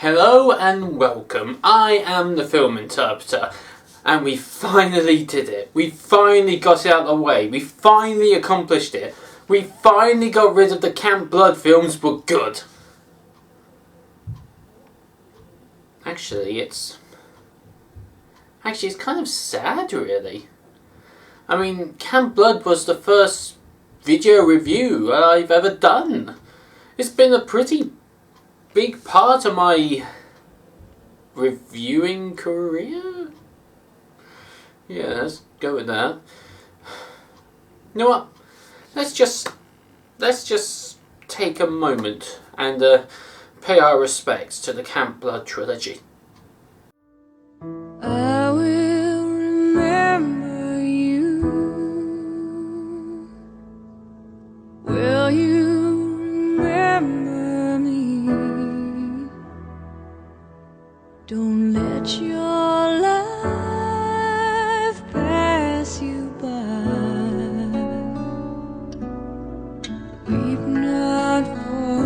Hello and welcome. I am the film interpreter, and we finally did it. We finally got it out of the way. We finally accomplished it. We finally got rid of the Camp Blood films were good. Actually, it's kind of sad, really. I mean, Camp Blood was the first video review I've ever done. It's been a pretty big part of my reviewing career. Yeah, let's go with that. You know what? Let's just take a moment and pay our respects to the Camp Blood trilogy. I will remember you. Will you remember me? Don't let your life pass you by. Weep not for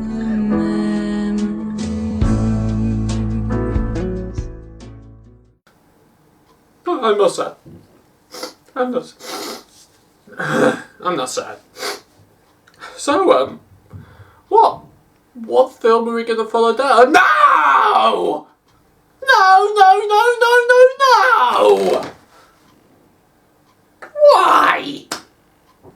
the memories. I'm not sad. I'm not sad. So, what film are we going to follow down? No! No! Why?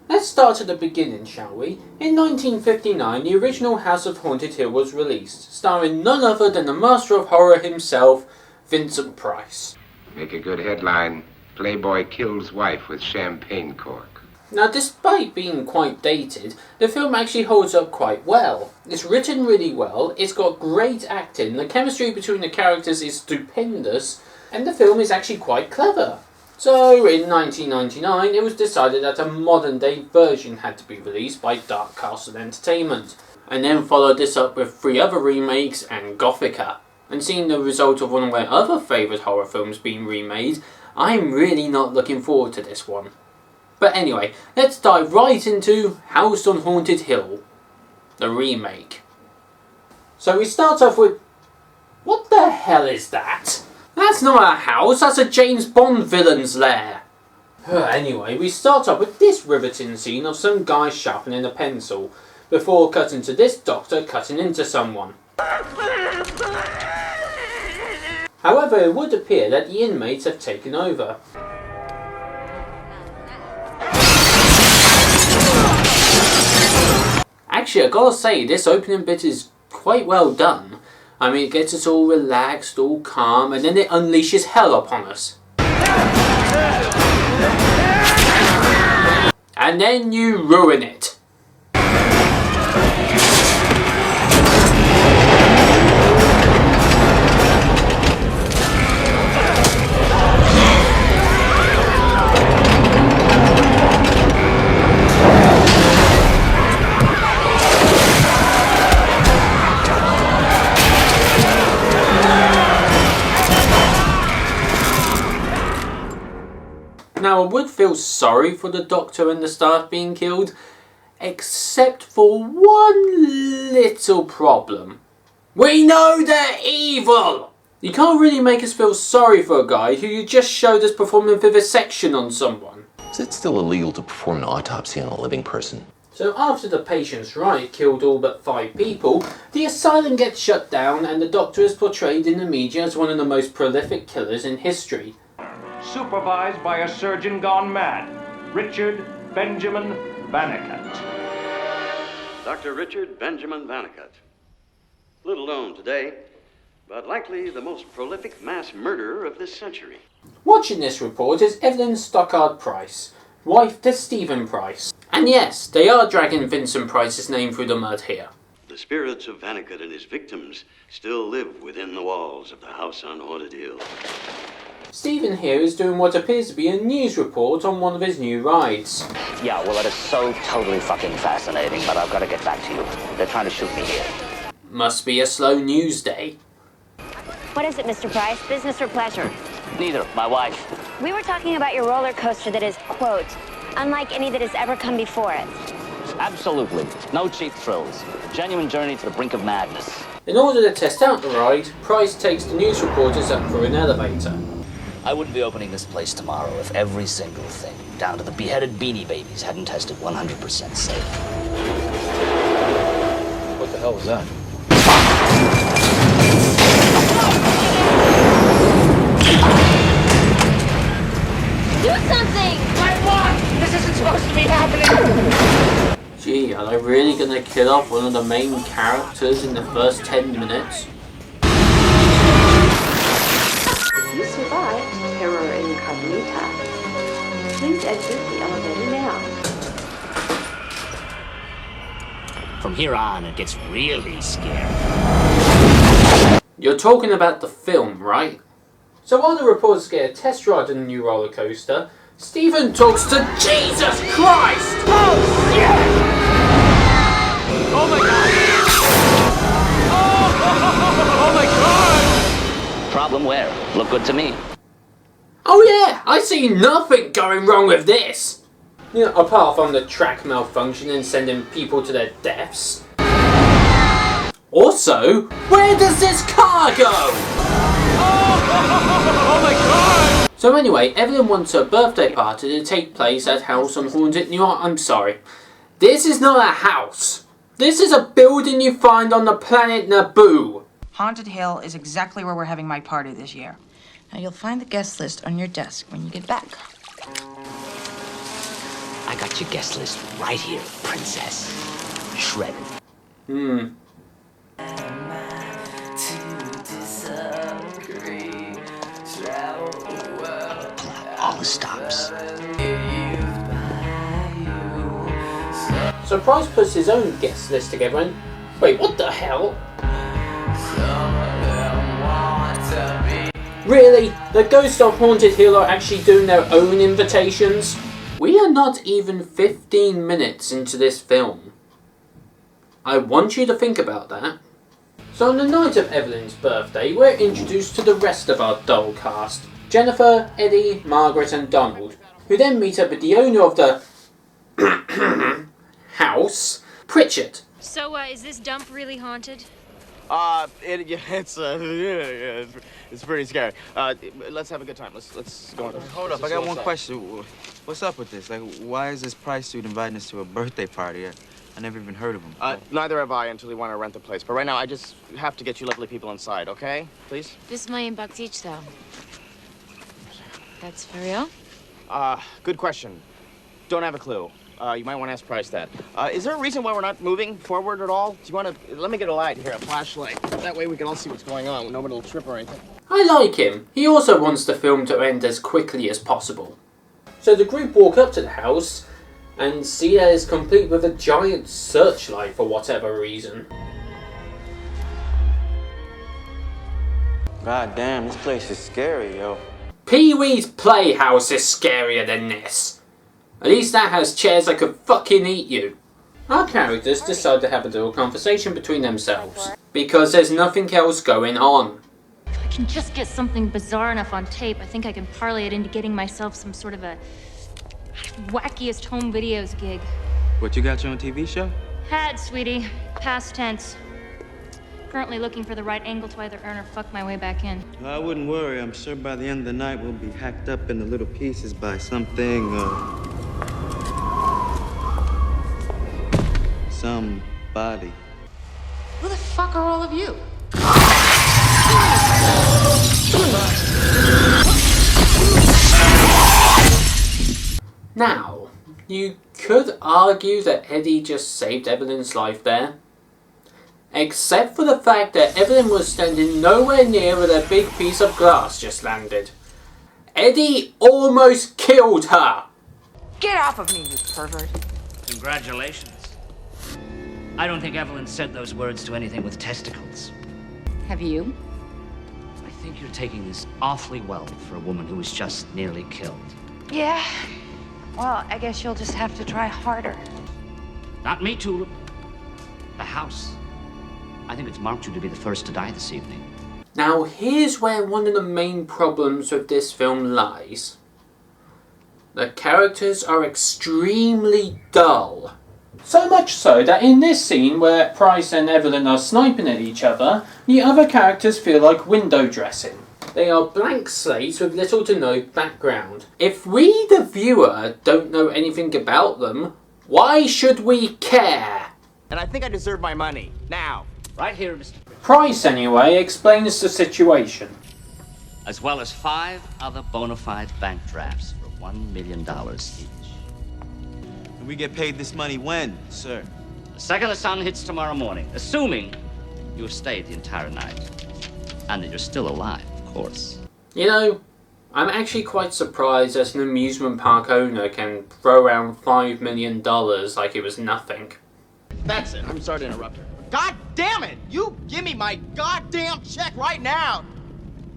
Let's start at the beginning, shall we? In 1959, the original House of Haunted Hill was released, starring none other than the master of horror himself, Vincent Price. Make a good headline. Playboy kills wife with champagne cork. Now, despite being quite dated, the film actually holds up quite well. It's written really well, it's got great acting, the chemistry between the characters is stupendous, and the film is actually quite clever. So, in 1999, it was decided that a modern-day version had to be released by Dark Castle Entertainment, and then followed this up with 3 other remakes and Gothica. And seeing the result of one of my other favourite horror films being remade, I'm really not looking forward to this one. But anyway, let's dive right into House on Haunted Hill, the remake. So we start off with... what the hell is that? That's not a house, that's a James Bond villain's lair. Anyway, we start off with this riveting scene of some guy sharpening a pencil, before cutting to this doctor cutting into someone. However, it would appear that the inmates have taken over. Actually, I gotta say, this opening bit is quite well done. I mean, it gets us all relaxed, all calm, and then it unleashes hell upon us. And then you ruin it. Now, I would feel sorry for the doctor and the staff being killed, except for one little problem. We know they're evil! You can't really make us feel sorry for a guy who you just showed us performing vivisection on someone. Is it still illegal to perform an autopsy on a living person? So after the patient's riot killed all but 5 people, the asylum gets shut down and the doctor is portrayed in the media as one of the most prolific killers in history. Supervised by a surgeon gone mad, Richard Benjamin Vannicut. Dr. Richard Benjamin Vannicut. Little known today, but likely the most prolific mass murderer of this century. Watching this report is Evelyn Stockard Price, wife to Stephen Price. And yes, they are dragging Vincent Price's name through the mud here. The spirits of Vannicut and his victims still live within the walls of the House on Haunted Hill. Stephen here is doing what appears to be a news report on one of his new rides. Yeah, well, it is so totally fucking fascinating, but I've got to get back to you. They're trying to shoot me here. Must be a slow news day. What is it, Mr. Price? Business or pleasure? Neither. My wife. We were talking about your roller coaster that is, quote, unlike any that has ever come before it. Absolutely. No cheap thrills. Genuine journey to the brink of madness. In order to test out the ride, Price takes the news reporters up through an elevator. I wouldn't be opening this place tomorrow if every single thing, down to the beheaded Beanie Babies, hadn't tested 100% safe. What the hell was that? Do something! Like what? This isn't supposed to be happening! Gee, are they really gonna kill off one of the main characters in the first 10 minutes? You survived terror incognita. Please exit the elevator now. From here on, it gets really scary. You're talking about the film, right? So while the reporters get a test ride on the new roller coaster, Stephen talks to Jesus Christ! Oh, shit! Oh my god! Oh my god! Problem where? Look good to me. Oh yeah, I see nothing going wrong with this! You know, apart from the track malfunction and sending people to their deaths. Also, where does this car go? Oh my god! So anyway, Evelyn wants her birthday party to take place at House on Haunted New York. I'm sorry. This is not a house. This is a building you find on the planet Naboo. Haunted Hill is exactly where we're having my party this year. Now you'll find the guest list on your desk when you get back. I got your guest list right here, princess. Shredded. All the stops. So Price puts his own guest list together and... Wait, what the hell? Really? The Ghosts of Haunted Hill are actually doing their own invitations? We are not even 15 minutes into this film. I want you to think about that. So on the night of Evelyn's birthday, we're introduced to the rest of our doll cast. Jennifer, Eddie, Margaret and Donald, who then meet up with the owner of the house, Pritchard. So, is this dump really haunted? It's pretty scary. Let's have a good time. Let's go on. Hold up, I got one question. What's up with this? Like, why is this Price suit inviting us to a birthday party? I never even heard of him. Neither have I until we want to rent the place. But right now, I just have to get you lovely people inside, okay? Please? This $1 million each, though. That's for real? Good question. Don't have a clue. You might want to ask Price that. Is there a reason why we're not moving forward at all? Do you want to... Let me get a light here, a flashlight. That way we can all see what's going on. Nobody will trip or anything. I like him. He also wants the film to end as quickly as possible. So the group walk up to the house and see that it's complete with a giant searchlight for whatever reason. God damn, this place is scary, yo. Pee-wee's Playhouse is scarier than this. At least that has chairs that could fucking eat you. Our characters decide to have a little conversation between themselves, because there's nothing else going on. If I can just get something bizarre enough on tape, I think I can parlay it into getting myself some sort of a wackiest home videos gig. What, you got your own TV show? Had, sweetie. Past tense. Currently looking for the right angle to either earn or fuck my way back in. I wouldn't worry. I'm sure by the end of the night we'll be hacked up into little pieces by something, somebody. Who the fuck are all of you? Now, you could argue that Eddie just saved Evelyn's life there. Except for the fact that Evelyn was standing nowhere near where a big piece of glass just landed. Eddie almost killed her! Get off of me, you pervert. Congratulations. I don't think Evelyn said those words to anything with testicles. Have you? I think you're taking this awfully well for a woman who was just nearly killed. Yeah. Well, I guess you'll just have to try harder. Not me, Tulip. The house. I think it's marked you to be the first to die this evening. Now here's where one of the main problems with this film lies. The characters are extremely dull. So much so that in this scene where Price and Evelyn are sniping at each other, the other characters feel like window dressing. They are blank slates with little to no background. If we, the viewer, don't know anything about them, why should we care? And I think I deserve my money. Now. Right here, Mr. Price, anyway, explains the situation. As well as 5 other bona fide bank drafts for $1 million each. And we get paid this money when, sir? The second the sun hits tomorrow morning, assuming you have stayed the entire night. And that you're still alive, of course. You know, I'm actually quite surprised that an amusement park owner can throw around $5 million like it was nothing. That's it. I'm sorry to interrupt her. God damn it! You give me my goddamn check right now!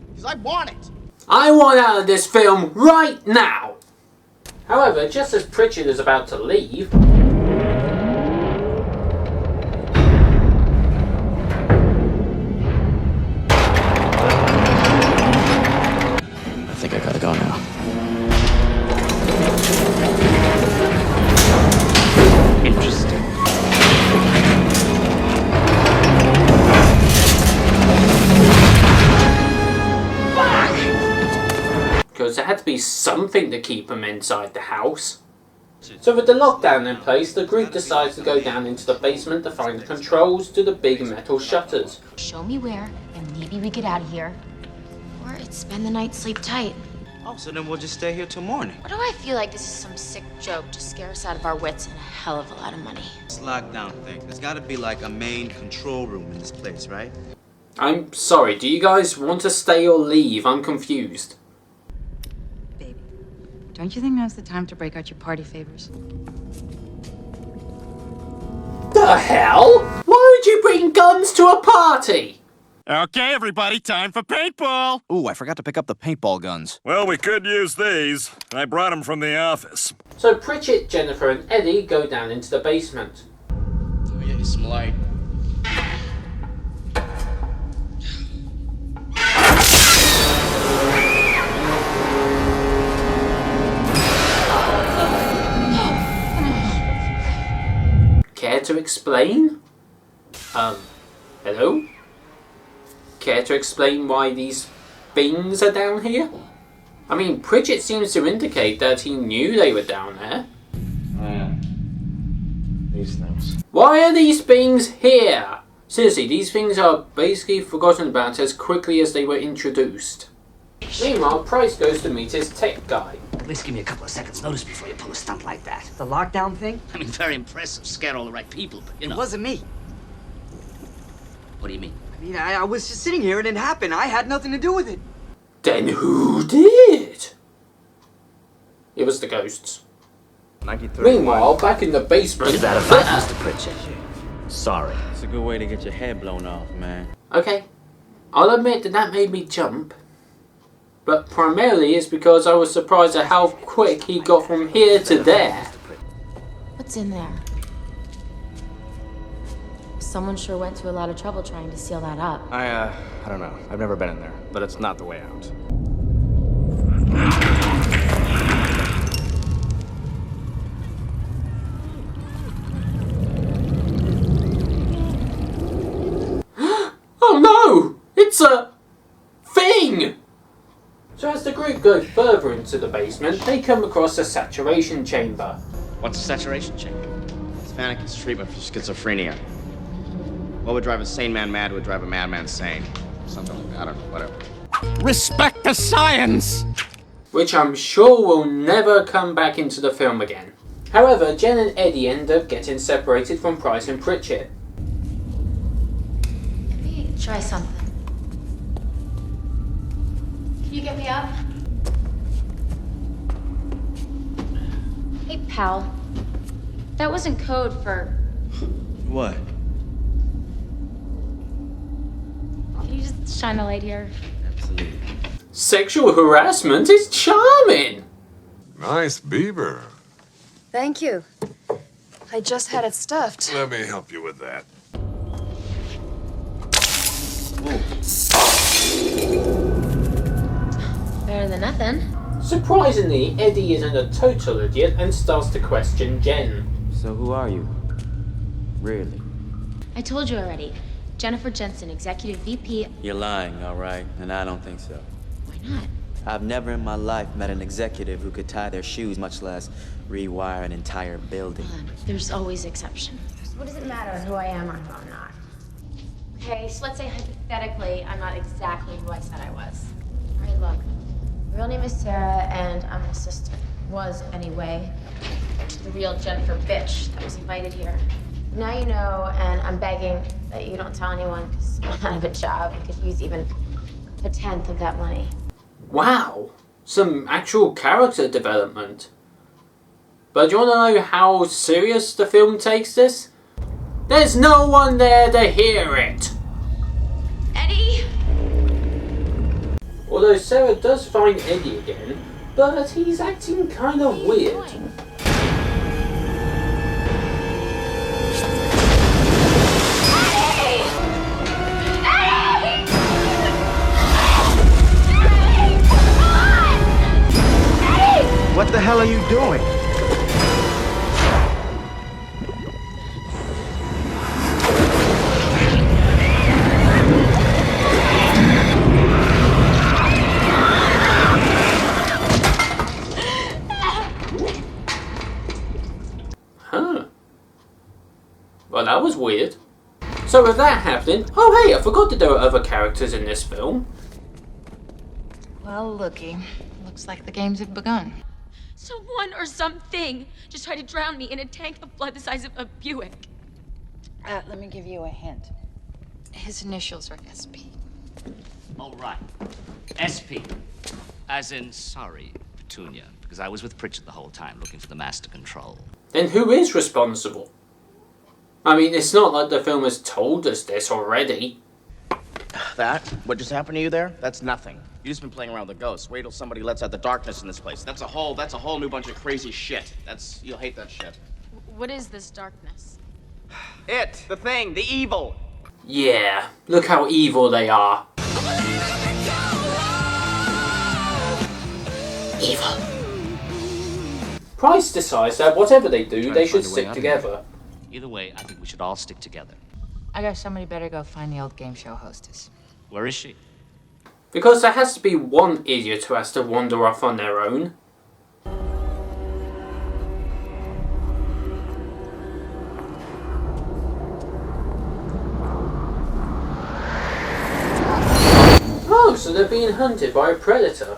Because I want it! I want out of this film right now! However, just as Pritchett is about to leave... I think I gotta go now. Interesting. Because there had to be something to keep him inside the house. So with the lockdown in place, the group decides to go down into the basement to find the controls to the big metal shutters. Show me where, and maybe we get out of here. Or it's spend the night sleep tight. Oh, so then we'll just stay here till morning. Why do I feel like this is some sick joke to scare us out of our wits and a hell of a lot of money? This lockdown thing, there's gotta be like a main control room in this place, right? I'm sorry, do you guys want to stay or leave? I'm confused. Don't you think now's the time to break out your party favors? The hell? Why would you bring guns to a party? Okay, everybody, time for paintball. Ooh, I forgot to pick up the paintball guns. Well, we could use these. I brought them from the office. So Pritchett, Jennifer, and Eddie go down into the basement. Let me get you some light. Care to explain? Hello? Care to explain why these things are down here? I mean, Pritchett seems to indicate that he knew they were down there. Oh, yeah. These things. Why are these things here? Seriously, these things are basically forgotten about as quickly as they were introduced. Meanwhile, Price goes to meet his tech guy. At least give me a couple of seconds notice before you pull a stunt like that. The lockdown thing? I mean, very impressive. Scared all the right people, but you know. It wasn't me. What do you mean? I mean, I was just sitting here and it happened. I had nothing to do with it. Then who did? It was the ghosts. Meanwhile, back in the basement... Is that a fact, Mr. Pritchett? Sorry. It's a good way to get your head blown off, man. Okay, I'll admit that made me jump. But primarily it's because I was surprised at how quick he got from here to there. What's in there? Someone sure went to a lot of trouble trying to seal that up. I don't know. I've never been in there, but it's not the way out. Oh no! It's a... thing! So as the group go further into the basement, they come across a saturation chamber. What's a saturation chamber? It's Vanica's treatment for schizophrenia. What would drive a sane man mad would drive a madman sane. Something like that. I don't know, whatever. Respect the science! Which I'm sure will never come back into the film again. However, Jen and Eddie end up getting separated from Price and Pritchett. Let me try something. Can you get me up? Hey, pal. That wasn't code for... What? Can you just shine a light here? Absolutely. Sexual harassment is charming! Nice beaver. Thank you. I just had it stuffed. Let me help you with that. Better than nothing. Surprisingly, Eddie isn't a total idiot and starts to question Jen. So who are you? Really? I told you already. Jennifer Jensen, Executive VP. You're lying, all right? And I don't think so. Why not? I've never in my life met an executive who could tie their shoes, much less rewire an entire building. There's always exceptions. What does it matter who I am or who I'm not? Okay, so let's say hypothetically I'm not exactly who I said I was. All right, look. My real name is Sarah, and I'm an assistant. Was, anyway. The real Jennifer bitch that was invited here. Now you know, and I'm begging that you don't tell anyone, because I'm out of a job and could use even a tenth of that money. Wow, some actual character development. But do you want to know how serious the film takes this? There's no one there to hear it! Eddie! Although Sarah does find Eddie again, but he's acting kind of weird. What the hell are you doing? Huh. Well, that was weird. So with that happening, oh hey, I forgot that there were other characters in this film. Well, looky. Looks like the games have begun. Someone or something just tried to drown me in a tank of blood the size of a Buick. Let me give you a hint. His initials are SP. All right. SP. As in, sorry, Petunia, because I was with Pritchard the whole time looking for the master control. Then who is responsible? I mean, it's not like the film has told us this already. That? What just happened to you there? That's nothing. You just been playing around with ghosts. Wait till somebody lets out the darkness in this place. That's a whole new bunch of crazy shit. You'll hate that shit. What is this darkness? It! The thing! The evil! Yeah, look how evil they are. Evil. Price decides that whatever they do, they should stick together. Either way, I think we should all stick together. I guess somebody better go find the old game show hostess. Where is she? Because there has to be one idiot who has to wander off on their own. Oh, so they're being hunted by a predator.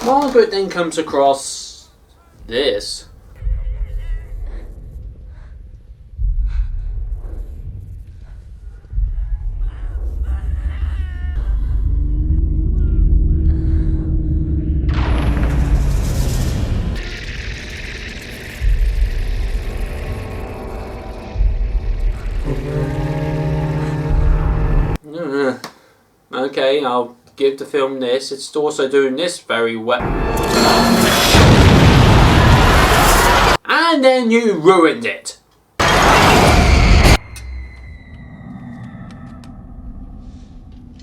Margaret then comes across this. Okay, I'll give the film this. It's also doing this very well. And then you ruined it. I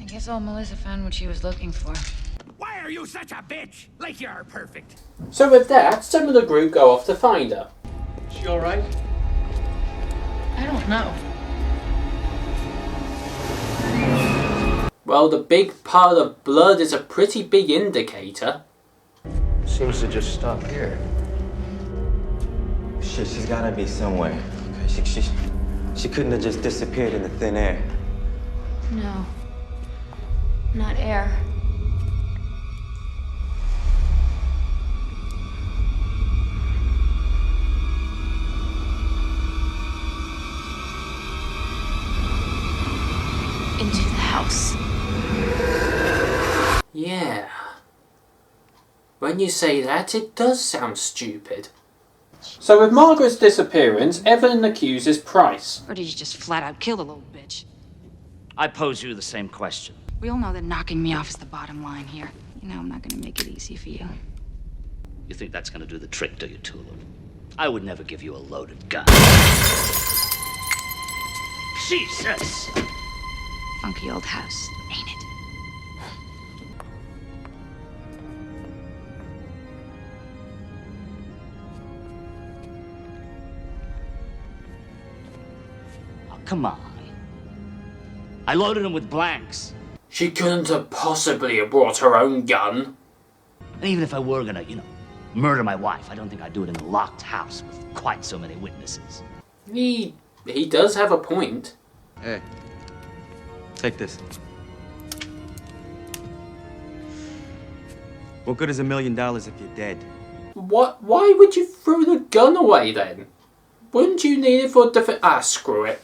guess old Melissa found what she was looking for. Why are you such a bitch? Like you're perfect. So with that, some of the group go off to find her. She alright? I don't know. Well, the big pile of blood is a pretty big indicator. Seems to just stop here. Shit, she's gotta be somewhere. She couldn't have just disappeared in the thin air. No. Not air. Into the house. Yeah. When you say that, it does sound stupid. So with Margaret's disappearance, Evelyn accuses Price. Or did you just flat out kill the little bitch? I pose you the same question. We all know that knocking me off is the bottom line here. You know I'm not gonna make it easy for you. You think that's gonna do the trick, do you, Tulip? I would never give you a loaded gun. Jesus! Funky old house, ain't it? come on. I loaded them with blanks. She couldn't have possibly have brought her own gun. And even if I were gonna, murder my wife, I don't think I'd do it in a locked house with quite so many witnesses. He does have a point. Hey, take this. What good is $1 million if you're dead? What? Why would you throw the gun away then? Wouldn't you need it for defense? Ah, screw it.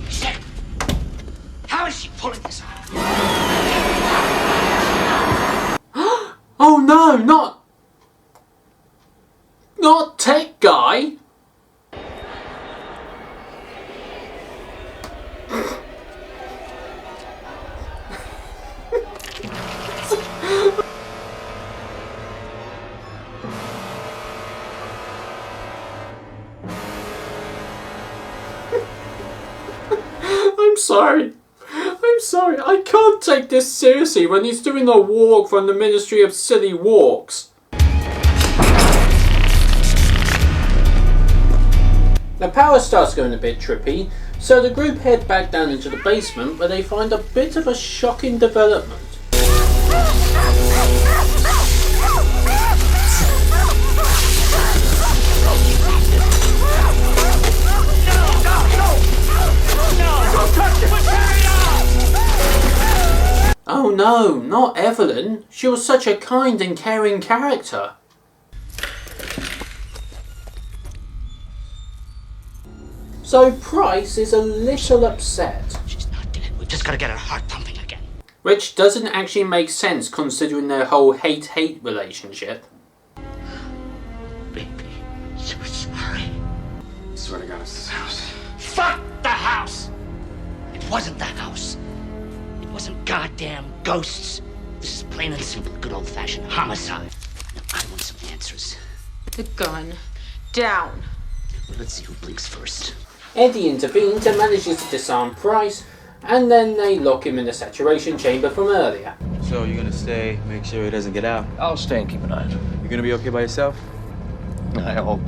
Shit! How is she pulling this off? Oh no, not tech guy. I'm sorry, I can't take this seriously when he's doing a walk from the Ministry of Silly Walks. The power starts going a bit trippy, so the group head back down into the basement where they find a bit of a shocking development. Oh no, not Evelyn. She was such a kind and caring character. So Price is a little upset. She's not dead. We've just got to get her heart pumping again. Which doesn't actually make sense considering their whole hate-hate relationship. Baby, so sorry. I swear to God, it's this house. Fuck the house! It wasn't the house. It wasn't goddamn ghosts. This is plain and simple, good old-fashioned homicide. Now, I want some answers. The gun. Down. Well, let's see who blinks first. Eddie intervenes and manages to disarm Price, and then they lock him in the saturation chamber from earlier. So you're gonna stay, make sure he doesn't get out? I'll stay and keep an eye on him. You're gonna be okay by yourself? I hope.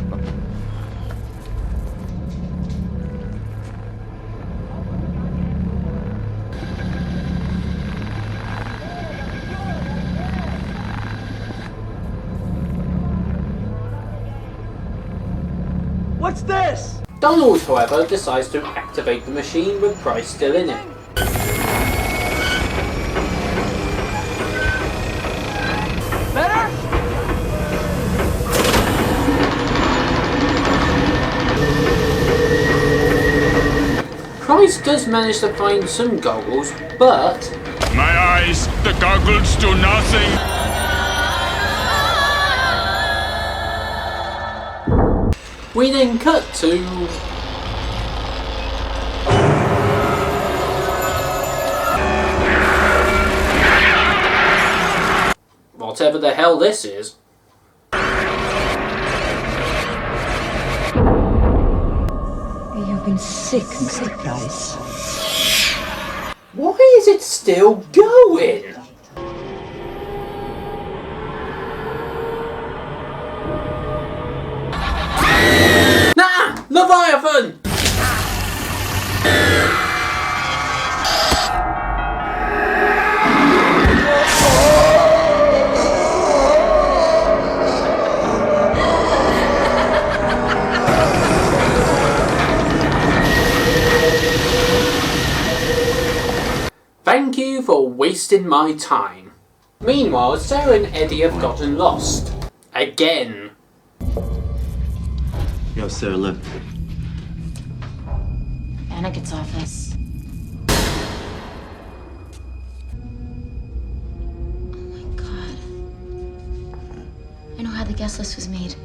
What's this? Donald, however, decides to activate the machine with Price still in it. Better? Price does manage to find some goggles, but... My eyes, the goggles do nothing. We then cut to... whatever the hell this is. You've been sick, Mr. Price. Why is it still going? Nah! Leviathan! Thank you for wasting my time. Meanwhile, Sarah and Eddie have gotten lost. Again. Yo, Sarah, look. Vannekett's office. Oh my God. I know how the guest list was made.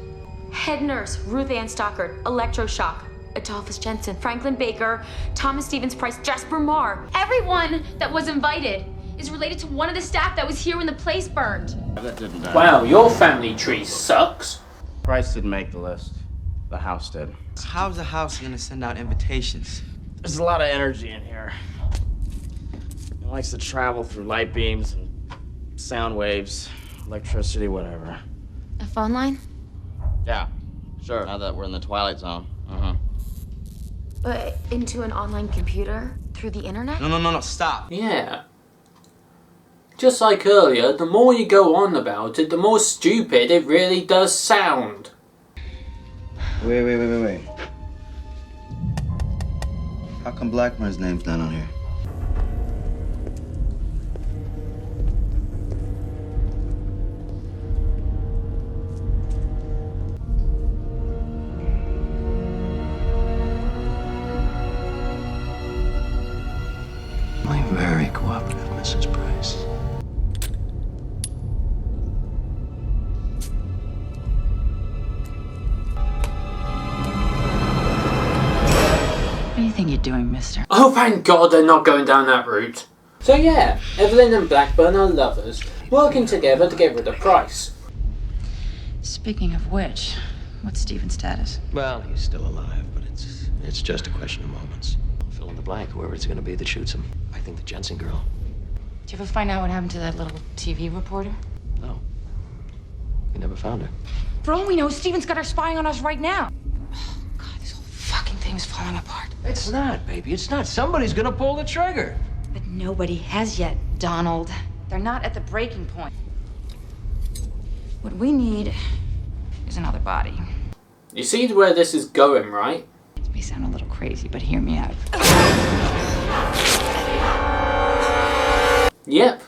Head nurse, Ruth Ann Stockard. Electroshock. Adolphus Jensen, Franklin Baker, Thomas Stevens Price, Jasper Marr. Everyone that was invited is related to one of the staff that was here when the place burned. That didn't die. Wow, your family tree sucks. Price didn't make the list. The house did. How's the house gonna send out invitations? There's a lot of energy in here. It likes to travel through light beams and sound waves, electricity, whatever. A phone line? Yeah, sure. Now that we're in the Twilight Zone. into an online computer through the internet? No, stop. Yeah. Just like earlier, the more you go on about it, the more stupid it really does sound. Wait. How come Blackburn's name's not on here? I'm very cooperative, Mrs. Price. What do you think you're doing, mister? Oh, thank God they're not going down that route. So yeah, Evelyn and Blackburn are lovers, working together to get rid of Price. Speaking of which, what's Stephen's status? Well, he's still alive, but it's just a question of moments. I'll fill in the blank, whoever it's gonna be that shoots him. I think the Jensen girl. Did you ever find out what happened to that little TV reporter? No. We never found her. For all we know, Stephen's got her spying on us right now. Oh, God, this whole fucking thing is falling apart. It's not, baby. It's not. Somebody's gonna pull the trigger. But nobody has yet, Donald. They're not at the breaking point. What we need is another body. You see where this is going, right? It may sound a little crazy, but hear me out. Yep,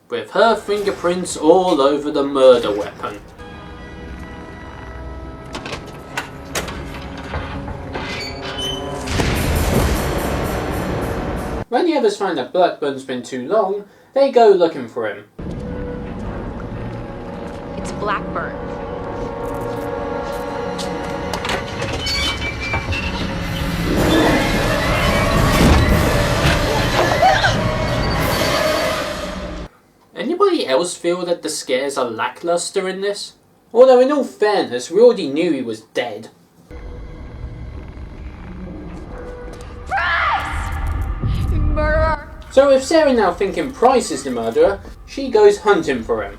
with her fingerprints all over the murder weapon. When the others find that Blackburn's been too long, they go looking for him. It's Blackburn. Anybody else feel that the scares are lackluster in this? Although in all fairness, we already knew he was dead. Price! You murderer! So with Sarah now thinking Price is the murderer, she goes hunting for him.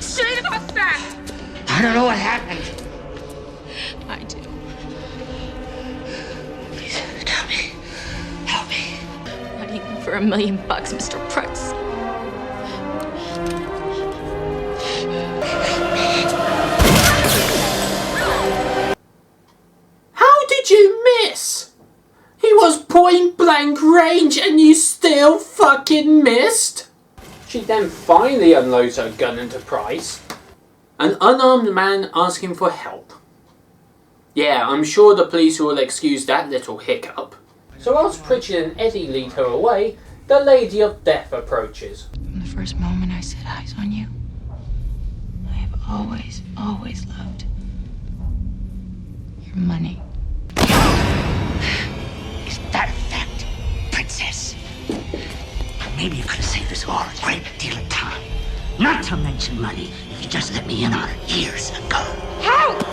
Shut up, back! I don't know what happened. I do. Please, tell me. Help me. Not even for $1 million, Mr. Price. How did you miss? He was point blank range and you still fucking missed? She then finally unloads her gun into Price. An unarmed man asking for help. Yeah, I'm sure the police will excuse that little hiccup. So whilst Pritchard and Eddie lead her away, the Lady of Death approaches. From the first moment I set eyes on you, I have always loved your money. Is that a fact, princess? Maybe you could have saved us all a great deal of time. Not to mention money, if you just let me in on it years ago. Help!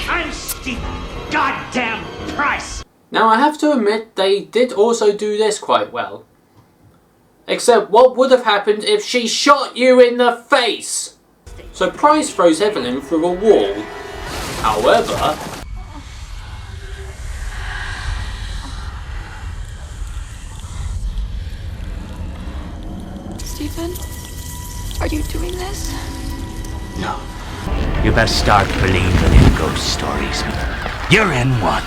I'm Stephen goddamn Price. Now I have to admit they did also do this quite well. Except what would have happened if she shot you in the face? So Price throws Evelyn through a wall. However... Stephen, are you doing this? No. You best start believing in ghost stories. You're in one.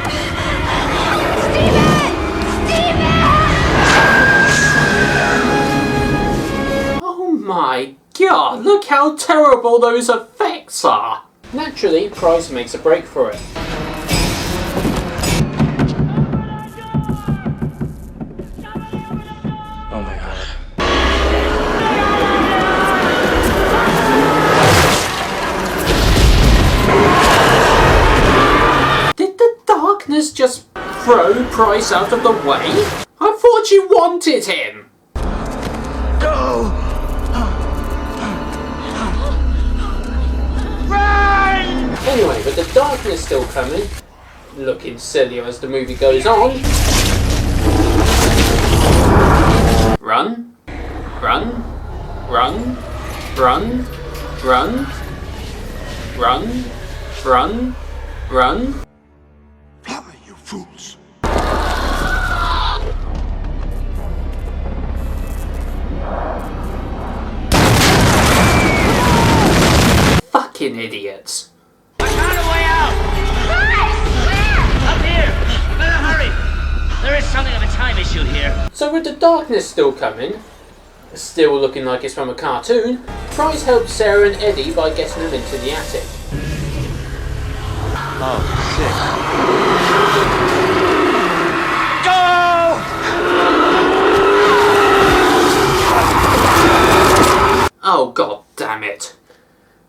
Oh my god, look how terrible those effects are! Naturally, Price makes a break for it. Oh my god. Did the darkness just throw Price out of the way? I thought you wanted him! Go! Anyway, with the darkness still coming, looking sillier as the movie goes on. Run, run, run, Run, run, run, run, run. Fly, you fools. Fucking idiots. I found a way out! Up here! Better hurry! There is something of a time issue here. So with the darkness still coming, still looking like it's from a cartoon, Price helps Sarah and Eddie by getting them into the attic. Oh, shit. Go! Oh, god damn it.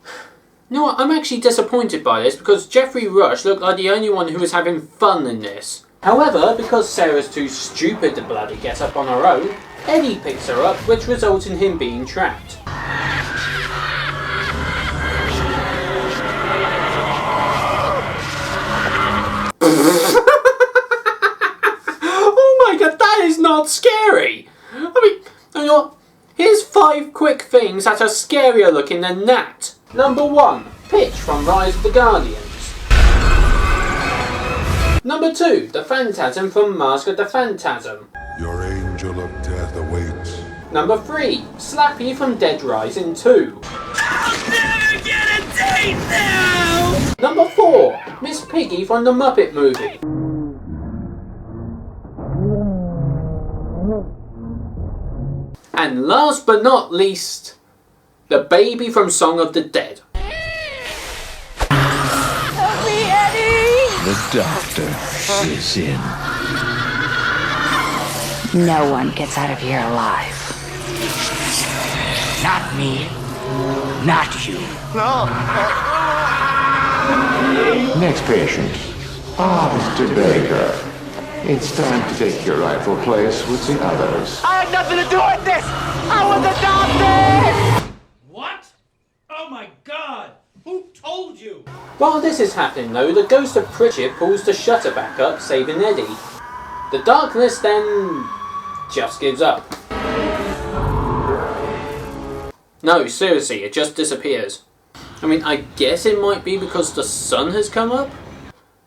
You know what, I'm actually disappointed by this because Geoffrey Rush looked like the only one who was having fun in this. However, because Sarah's too stupid to bloody get up on her own, Eddie picks her up, which results in him being trapped. Oh my god, that is not scary! I mean, you know what? Here's 5 quick things that are scarier looking than that. Number 1, Pitch from Rise of the Guardians. Number 2, the Phantasm from Mask of the Phantasm. Your angel of death awaits. Number 3, Slappy from Dead Rising 2. I'll never get a date now! Number 4, Miss Piggy from the Muppet Movie. And last but not least, the baby from Song of the Dead. Help me, Eddie! The doctor is in. No one gets out of here alive. Not me. Not you. Next patient. Mr. Baker. It's time to take your rightful place with the others. I had nothing to do with this! I was adopted! What? Oh my god! Who told you? While this is happening though, the ghost of Pritchett pulls the shutter back up, saving Eddie. The darkness then just gives up. No, seriously, it just disappears. I mean, I guess it might be because the sun has come up?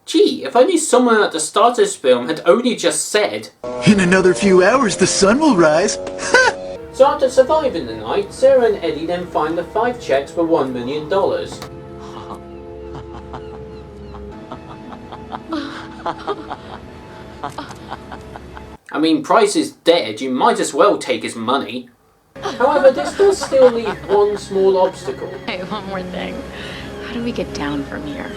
Gee, if only someone at the start of this film had only just said, "In another few hours, the sun will rise." So after surviving the night, Sarah and Eddie then find the 5 checks for $1 million. I mean, Price is dead, you might as well take his money. However, this does still leave one small obstacle. Hey, one more thing. How do we get down from here?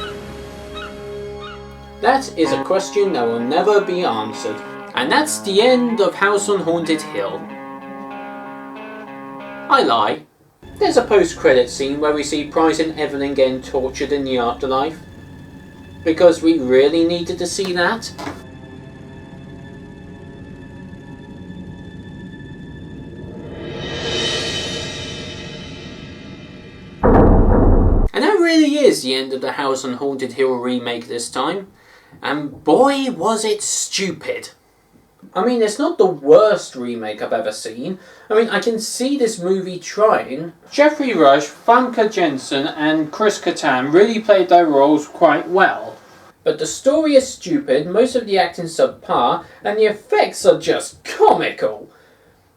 That is a question that will never be answered. And that's the end of House on Haunted Hill. I lie. There's a post-credit scene where we see Price and Evelyn getting tortured in the afterlife. Because we really needed to see that. And that really is the end of the House on Haunted Hill remake this time. And boy was it stupid. I mean, it's not the worst remake I've ever seen. I mean, I can see this movie trying. Geoffrey Rush, Famke Janssen and Chris Kattan really played their roles quite well. But the story is stupid, most of the acting's subpar, and the effects are just comical.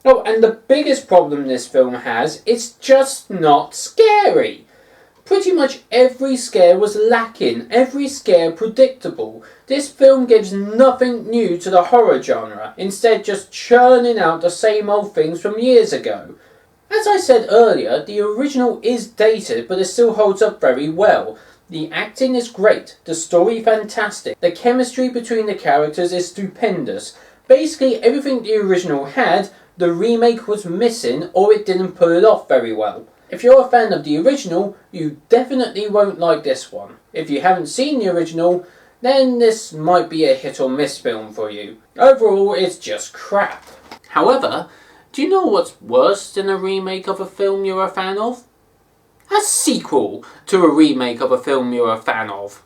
Oh, and the biggest problem this film has, it's just not scary. Pretty much every scare was lacking, every scare predictable. This film gives nothing new to the horror genre, instead just churning out the same old things from years ago. As I said earlier, the original is dated, but it still holds up very well. The acting is great, the story fantastic, the chemistry between the characters is stupendous. Basically everything the original had, the remake was missing or it didn't pull it off very well. If you're a fan of the original, you definitely won't like this one. If you haven't seen the original, then this might be a hit or miss film for you. Overall, it's just crap. However, do you know what's worse than a remake of a film you're a fan of? A sequel to a remake of a film you're a fan of.